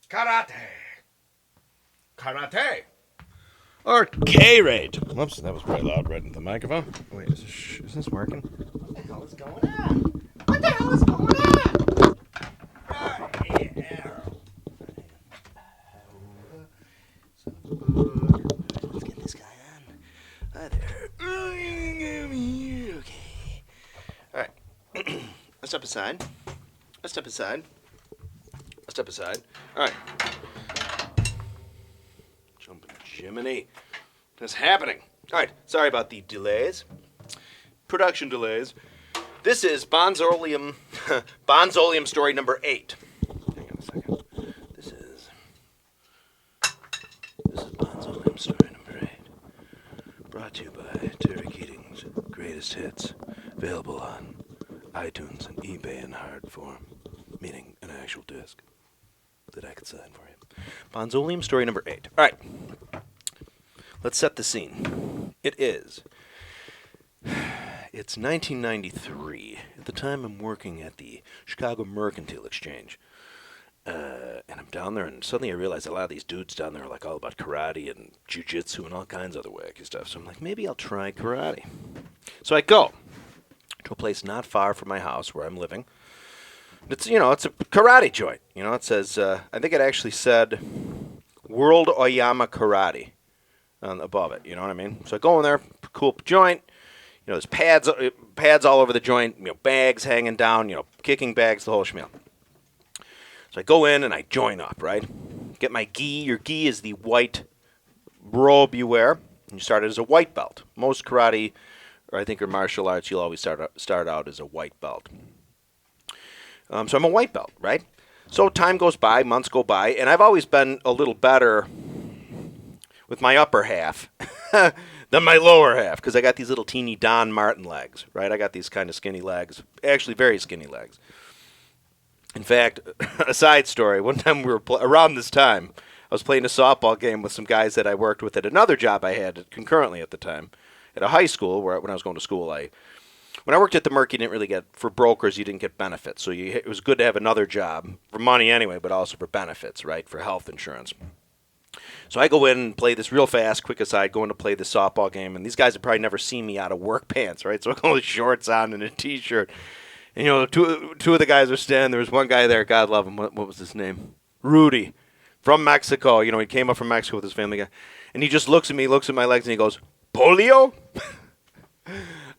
Karate. Karate. Or K-rate. Whoops, that was pretty loud right into the microphone. Wait, is this working? What the hell is going on? What the hell is going on? Let's get this guy on. Hi there. Okay. All right. Let's step aside. Let's step aside. Let's step aside. All right. Jumping Jiminy. What's happening? All right. Sorry about the delays. Production delays. This is Bonzoleum, Bonzoleum story number 8. Hang on a second. This is Bonzoleum story number 8. Brought to you by Terry Keating's Greatest Hits. Available on iTunes and eBay in hard form, meaning an actual disc that I could sign for you. Bonzoleum story number 8. All right. Let's set the scene. It's 1993. At the time, I'm working at the Chicago Mercantile Exchange. And I'm down there, and suddenly I realize a lot of these dudes down there are like all about karate and jiu-jitsu and all kinds of other wacky stuff. So I'm like, maybe I'll try karate. So I go to a place not far from my house where I'm living. It's a karate joint. It says, I think it actually said World Oyama Karate above it. You know what I mean? So I go in there, cool joint. There's pads all over the joint, bags hanging down, kicking bags, the whole schmeal. So I go in and I join up, right? Get my gi. Your gi is the white robe you wear. You start as a white belt. Most karate, or I think, or martial arts, you'll always start out as a white belt. So I'm a white belt, right? So time goes by, months go by, and I've always been a little better with my upper half than my lower half, because I got these little teeny Don Martin legs, right? I got these kind of skinny legs, actually very skinny legs. In fact, a side story, one time we were, around this time, I was playing a softball game with some guys that I worked with at another job I had concurrently at the time, at a high school, when I was going to school. When I worked at the Merc, you didn't really get, for brokers, you didn't get benefits. So it was good to have another job, for money anyway, but also for benefits, right, for health insurance. So I go in and play this real fast, quick aside, going to play this softball game, and these guys have probably never seen me out of work pants, right? So I go with shorts on and a T-shirt. And, two of the guys are standing. There was one guy there, God love him. What was his name? Rudy, from Mexico. He came up from Mexico with his family guy. And he just looks at me, looks at my legs, and he goes, "Polio?"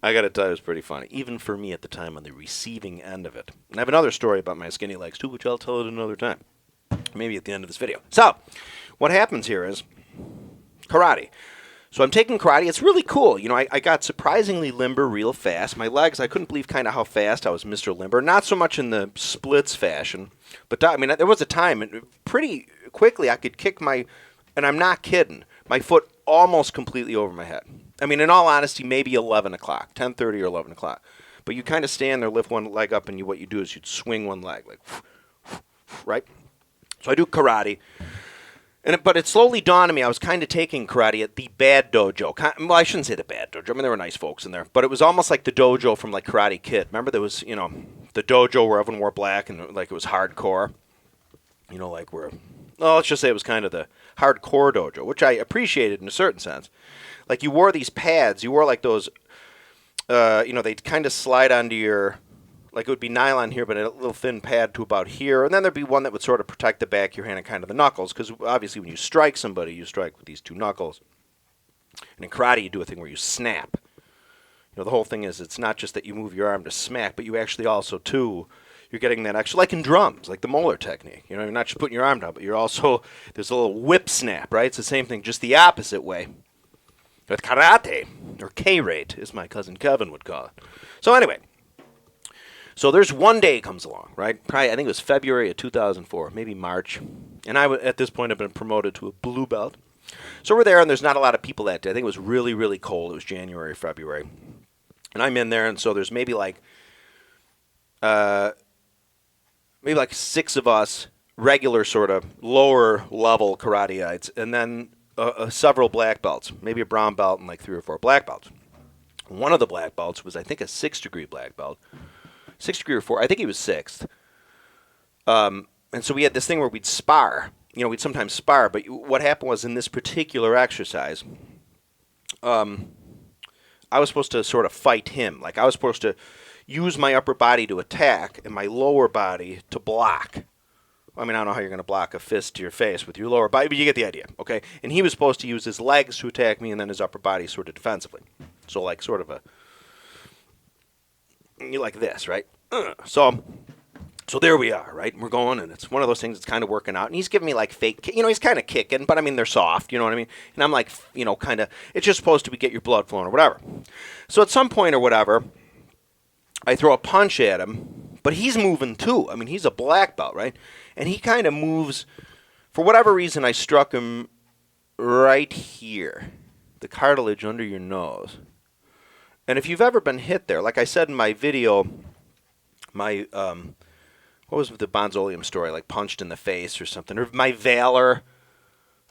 I got to tell you, it was pretty funny, even for me at the time on the receiving end of it. And I have another story about my skinny legs, too, which I'll tell at another time, maybe at the end of this video. So what happens here is karate. So I'm taking karate. It's really cool. I got surprisingly limber real fast. My legs, I couldn't believe kind of how fast I was Mr. Limber. Not so much in the splits fashion, but there was a time, and pretty quickly I could kick and I'm not kidding, my foot almost completely over my head. In all honesty, maybe 11 o'clock, 10:30 or 11 o'clock. But you kind of stand there, lift one leg up, and what you do is you'd swing one leg, like, right? So I do karate. But it slowly dawned on me I was kind of taking karate at the bad dojo. Well, I shouldn't say the bad dojo. There were nice folks in there. But it was almost like the dojo from, like, Karate Kid. Remember there was, the dojo where everyone wore black and, like, it was hardcore? Let's just say it was kind of the hardcore dojo, which I appreciated in a certain sense. Like, you wore these pads. You wore, like, those, they'd kind of slide onto your... Like, it would be nylon here, but a little thin pad to about here. And then there'd be one that would sort of protect the back of your hand and kind of the knuckles. Because, obviously, when you strike somebody, you strike with these two knuckles. And in karate, you do a thing where you snap. The whole thing is it's not just that you move your arm to smack, but you actually also, too, you're getting that extra, like in drums, like the Moeller technique. You're not just putting your arm down, but you're also, there's a little whip snap, right? It's the same thing, just the opposite way. With karate, or K-rate, as my cousin Kevin would call it. So anyway. So there's one day comes along, right? Probably, I think it was February of 2004, maybe March. And at this point, I've been promoted to a blue belt. So we're there, and there's not a lot of people that day. I think it was really, really cold. It was January, February. And I'm in there, and so there's maybe like 6 of us, regular sort of lower-level karate-ites, and then several black belts, maybe a brown belt and like 3 or 4 black belts. One of the black belts was, I think, a 6th-degree black belt. 6th degree or 4. I think he was 6th. and so we had this thing where we'd spar. We'd sometimes spar, but what happened was in this particular exercise, I was supposed to sort of fight him. Like I was supposed to use my upper body to attack and my lower body to block. I mean, I don't know how you're going to block a fist to your face with your lower body, but you get the idea, okay? And he was supposed to use his legs to attack me and then his upper body sort of defensively. So like sort of like this, right? So there we are, right? We're going, and it's one of those things that's kind of working out. And he's giving me like fake, he's kind of kicking, but I mean, they're soft, you know what I mean? And I'm like, kind of, it's just supposed to get your blood flowing or whatever. So at some point or whatever, I throw a punch at him, but he's moving too. I mean, he's a black belt, right? And he kind of moves. For whatever reason, I struck him right here, the cartilage under your nose. And if you've ever been hit there, like I said in my video, what was the Bonzoleum story, like punched in the face or something, or my Valor,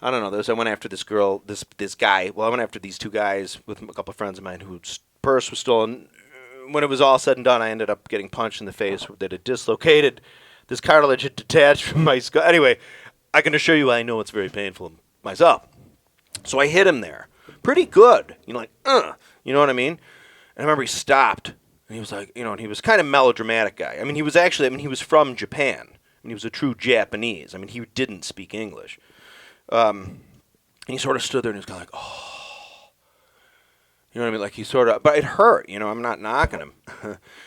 I don't know, I went after this girl, this guy, I went after these two guys with a couple of friends of mine whose purse was stolen. When it was all said and done, I ended up getting punched in the face that had dislocated. This cartilage had detached from my skull. Anyway, I can assure you I know it's very painful myself. So I hit him there. Pretty good. You know what I mean? And I remember he stopped, and he was like, and he was kind of melodramatic guy. I mean, he was from Japan. And he was a true Japanese. I mean, he didn't speak English. And he sort of stood there, and he was kind of like, oh. You know what I mean? Like he sort of, but it hurt, I'm not knocking him.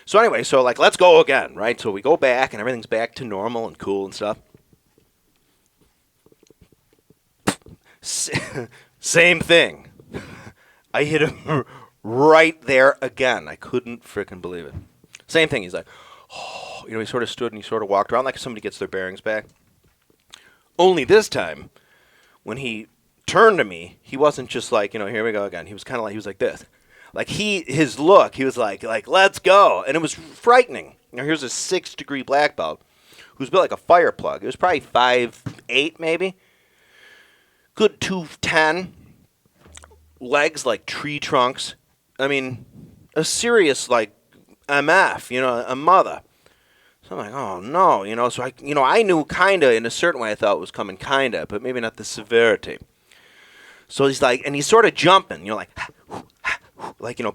So anyway, like, let's go again, right? So we go back and everything's back to normal and cool and stuff. Same thing. I hit him right there again. I couldn't frickin' believe it. Same thing. He's like, oh, he sort of stood and he sort of walked around like somebody gets their bearings back. Only this time, when he turned to me, he wasn't just like, here we go again. He was kind of like, he was like this. Like his look, he was like, let's go. And it was frightening. Here's a 6-degree black belt who's built like a fire plug. It was probably 5'8", maybe. Good 210. Legs like tree trunks. I mean, a serious, like, MF, a mother. So I'm like, oh, no, so I knew kind of, in a certain way, I thought it was coming kind of, but maybe not the severity. So he's like, and he's sort of jumping, like,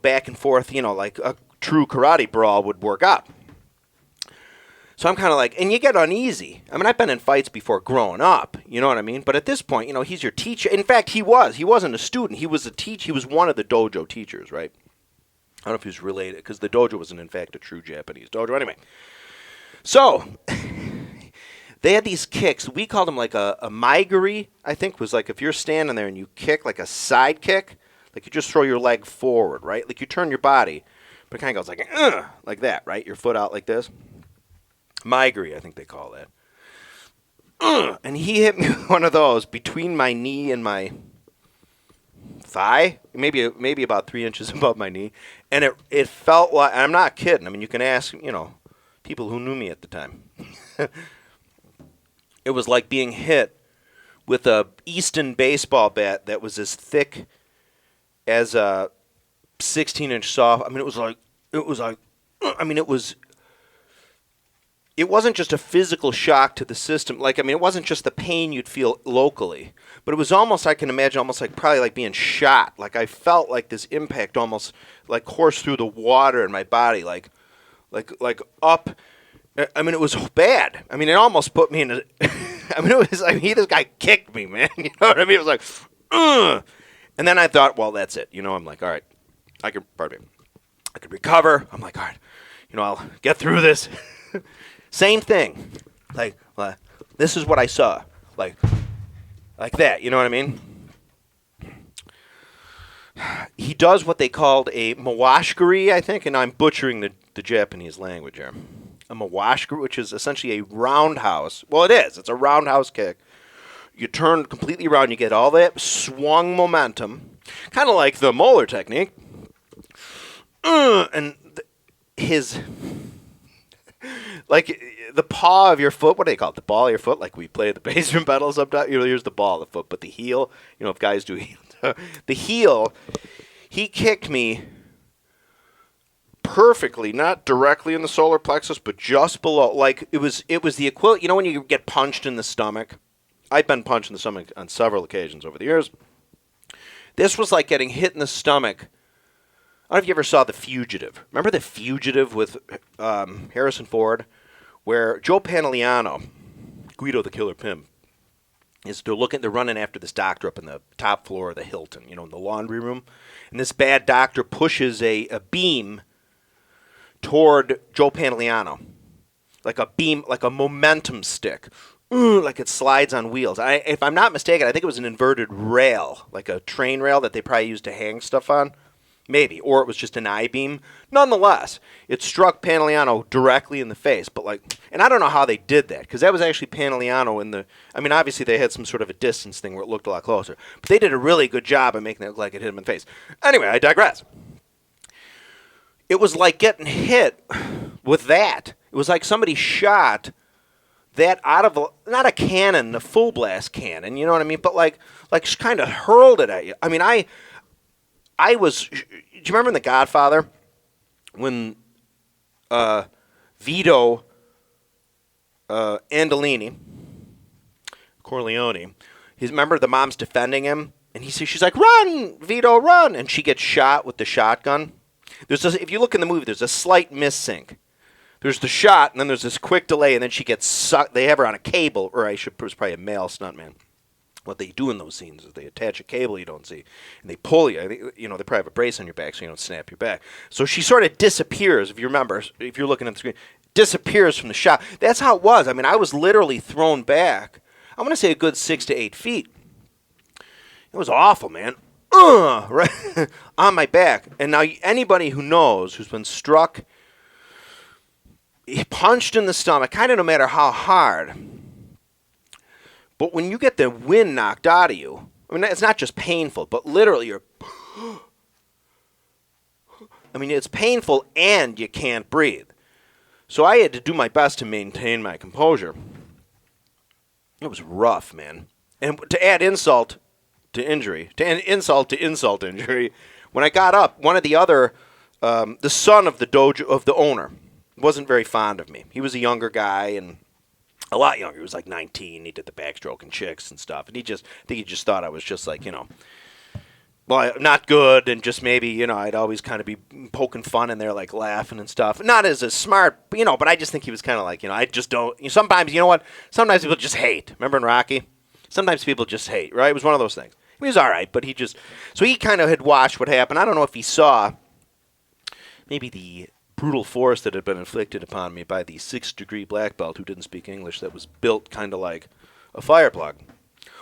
back and forth, like a true karate brawl would work out. So I'm kind of like, and you get uneasy. I mean, I've been in fights before growing up, you know what I mean? But at this point, he's your teacher. In fact, he wasn't a student. He was a teacher. He was one of the dojo teachers, right? I don't know if he was related, because the dojo wasn't, in fact, a true Japanese dojo. Anyway, so they had these kicks. We called them like a maigiri, I think, was like if you're standing there and you kick like a side kick, like you just throw your leg forward, right? Like you turn your body, but it kind of goes like that, right? Your foot out like this. Maigiri, I think they call that. And he hit me with one of those between my knee and my thigh, maybe about 3 inches above my knee, and it felt like, I'm not kidding. I mean, you can ask, people who knew me at the time. It was like being hit with a Easton baseball bat that was as thick as a 16-inch soft. I mean, it wasn't just a physical shock to the system. Like, I mean, it wasn't just the pain you'd feel locally, but it was almost, I can imagine, almost like probably like being shot. Like I felt like this impact almost like coursed through the water in my body, like up. I mean, it was bad. I mean, it almost put me in a, this guy kicked me, man. You know what I mean? It was like, and then I thought, well, that's it. I'm like, all right, I could recover. I'm like, all right, I'll get through this. Same thing. Like, this is what I saw. Like that, you know what I mean? He does what they called a mawashigiri, I think, and I'm butchering the Japanese language here. A mawashigiri, which is essentially a roundhouse. Well, it is. It's a roundhouse kick. You turn completely around. You get all that swung momentum, kind of like the Moeller technique. And his... like the paw of your foot, what do they call it? The ball of your foot, like we play the basement pedal sometimes. Here's the ball of the foot, but the heel, if guys do heel, the heel, he kicked me perfectly, not directly in the solar plexus, but just below. Like, it was the equivalent. You know when you get punched in the stomach? I've been punched in the stomach on several occasions over the years. This was like getting hit in the stomach. I don't know if you ever saw The Fugitive. Remember The Fugitive with Harrison Ford? Where Joe Pantoliano, Guido the Killer Pimp, they're running after this doctor up in the top floor of the Hilton, in the laundry room. And this bad doctor pushes a beam toward Joe Pantoliano. Like a beam, like a momentum stick. Like it slides on wheels. If I'm not mistaken, I think it was an inverted rail, like a train rail that they probably used to hang stuff on. Maybe. Or it was just an I-beam. Nonetheless, it struck Pantoliano directly in the face. And I don't know how they did that, because that was actually Pantoliano obviously they had some sort of a distance thing where it looked a lot closer. But they did a really good job of making it look like it hit him in the face. Anyway, I digress. It was like getting hit with that. It was like somebody shot that out of not a cannon, a full blast cannon, you know what I mean? But like kind of hurled it at you. I mean, I was. Do you remember in The Godfather when Vito Andolini, Corleone, remember the mom's defending him, and she's like, "Run, Vito, run!" And she gets shot with the shotgun. If you look in the movie, there's a slight missync. There's the shot, and then there's this quick delay, and then she gets sucked. They have her on a cable, or it was probably a male stuntman. What they do in those scenes is they attach a cable you don't see, and they pull you. They probably have a brace on your back so you don't snap your back. So she sort of disappears, if you remember, if you're looking at the screen, disappears from the shot. That's how it was. I mean, I was literally thrown back, I'm going to say a good 6 to 8 feet. It was awful, man. Right on my back. And now anybody who knows, who's been struck, punched in the stomach, kind of no matter how hard, but when you get the wind knocked out of you, I mean, it's not just painful, but literally it's painful and you can't breathe. So I had to do my best to maintain my composure. It was rough, man. And to add insult to injury, when I got up, one of the other, the son of the dojo, of the owner, wasn't very fond of me. He was a younger guy, and a lot younger. He was like 19. He did the backstroking chicks and stuff. And I think he just thought I was just like, well, not good, and just maybe, I'd always kind of be poking fun in there, like laughing and stuff. Not as a smart, but I just think he was kind of like, I just don't. Sometimes, you know what? Sometimes people just hate. Remember in Rocky? Sometimes people just hate, right? It was one of those things. He was all right, but so he kind of had watched what happened. I don't know if he saw maybe the brutal force that had been inflicted upon me by the 6th-degree black belt who didn't speak English, that was built kind of like a fire plug.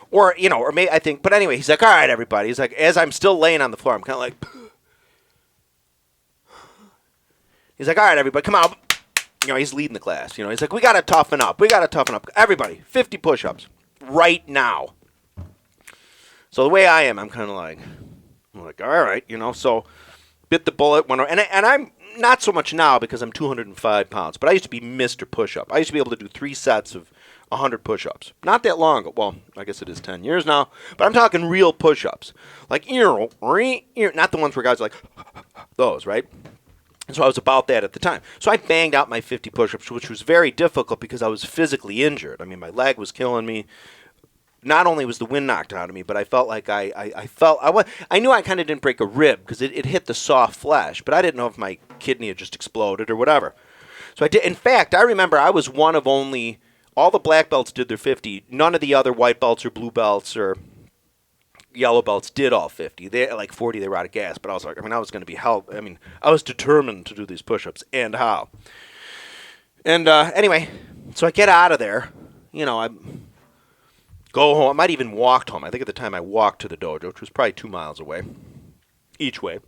Or maybe, I think, but anyway, he's like, all right, everybody. He's like, as I'm still laying on the floor, I'm kind of like, he's like, all right, everybody, come on. He's leading the class. He's like, we got to toughen up. Everybody, 50 push-ups right now. So the way I am, I'm kind of like, all right, so bit the bullet, went, and I'm not so much now because I'm 205 pounds, but I used to be Mr. Push-Up. I used to be able to do 3 sets of 100 push-ups. Not that long ago. Well, I guess it is 10 years now, but I'm talking real push-ups. Like, not the ones where guys are like, those, right? And so I was about that at the time. So I banged out my 50 push-ups, which was very difficult because I was physically injured. I mean, my leg was killing me. Not only was the wind knocked out of me, but I felt like I knew I kind of didn't break a rib because it hit the soft flesh, but I didn't know if my kidney had just exploded or whatever. So I did. In fact, I remember I was one of only, all the black belts did their 50. None of the other white belts or blue belts or yellow belts did all 50. They at like 40, they were out of gas, but I was like, I was going to be held. I was determined to do these push-ups, and how. And anyway, so I get out of there. I go home. I might even walked home. I think at the time I walked to the dojo, which was probably 2 miles away, each way.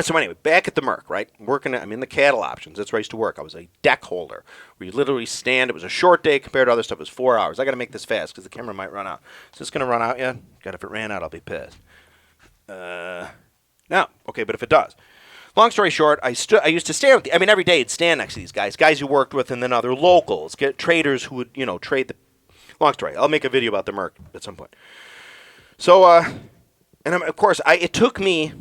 So anyway, back at the Merc, right? I'm in the cattle options. That's where I used to work. I was a deck holder, where you literally stand. It was a short day compared to other stuff. It was 4 hours. I got to make this fast because the camera might run out. Is this going to run out yet? God, if it ran out, I'll be pissed. No. Okay, but if it does. Long story short, I used to stand with every day I'd stand next to these guys who worked with, and then other locals, traders who would, trade the. Long story. I'll make a video about the Merc at some point. So, and of course, it took me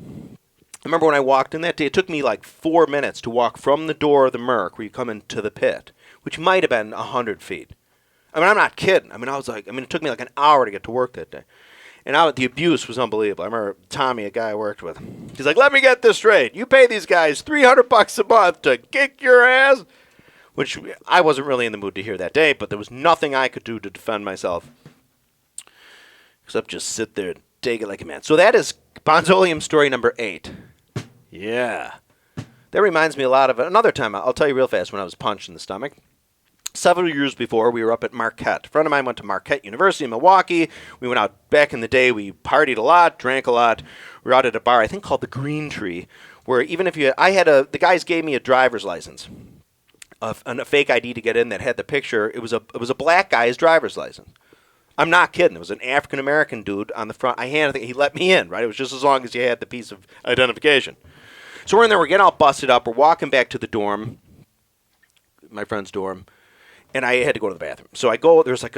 I remember when I walked in that day, it took me like 4 minutes to walk from the door of the Merc where you come into the pit, which might have been 100 feet. I mean, I'm not kidding. I mean, it took me like an hour to get to work that day. And the abuse was unbelievable. I remember Tommy, a guy I worked with, he's like, let me get this straight. You pay these guys $300 a month to kick your ass? Which I wasn't really in the mood to hear that day, but there was nothing I could do to defend myself except just sit there and take it like a man. So that is Bonzoleum story number 8. Yeah. That reminds me a lot of another time. I'll tell you real fast when I was punched in the stomach. Several years before, we were up at Marquette. A friend of mine went to Marquette University in Milwaukee. We went out back in the day. We partied a lot, drank a lot. We were out at a bar, I think called the Green Tree, where even if the guys gave me a driver's license, a fake ID to get in that had the picture. It was a black guy's driver's license. I'm not kidding. It was an African-American dude on the front. He let me in, right? It was just as long as you had the piece of identification. So we're in there. We're getting all busted up. We're walking back to the dorm, my friend's dorm, and I had to go to the bathroom. So I go. There's like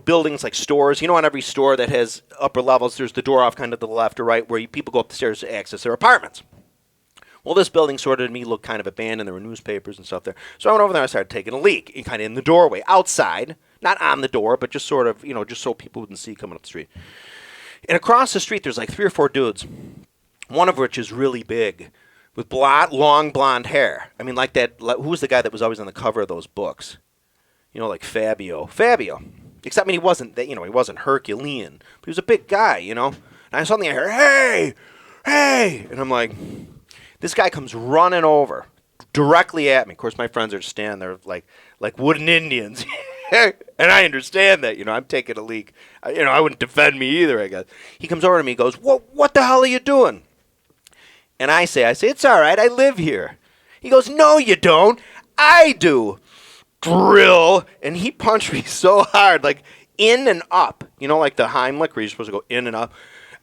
buildings like stores. On every store that has upper levels, there's the door off kind of to the left or right where people go up the stairs to access their apartments. Well, this building sort of to me looked kind of abandoned. There were newspapers and stuff there. So I went over there and I started taking a leak, kind of in the doorway, outside, not on the door, but just sort of, just so people wouldn't see coming up the street. And across the street, there's like 3 or 4 dudes, one of which is really big, with long blonde hair. I mean, like that. Who was the guy that was always on the cover of those books? Like Fabio. Except, I mean, he wasn't that. He wasn't Herculean, but he was a big guy. And I suddenly hear, hey, and I'm like, this guy comes running over directly at me. Of course, my friends are standing there like wooden Indians. And I understand that, I'm taking a leak. I wouldn't defend me either, I guess. He comes over to me and goes, what the hell are you doing? And I say, it's all right, I live here. He goes, no, you don't. I do. Drill. And he punched me so hard, like in and up. Like the Heimlich, where you're supposed to go in and up.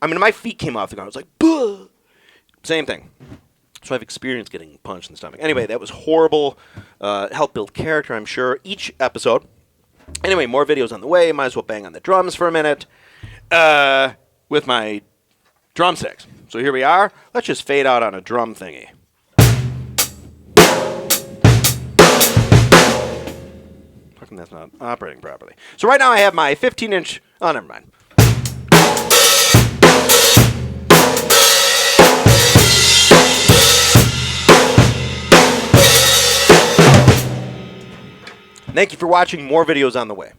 I mean, my feet came off the ground. I was like, buh. Same thing. So I've experienced getting punched in the stomach. Anyway, that was horrible. Helped build character, I'm sure, each episode. Anyway, more videos on the way. Might as well bang on the drums for a minute with my drumsticks. So here we are. Let's just fade out on a drum thingy. How come that's not operating properly? So right now I have my 15-inch... Oh, never mind. Thank you for watching. More videos on the way.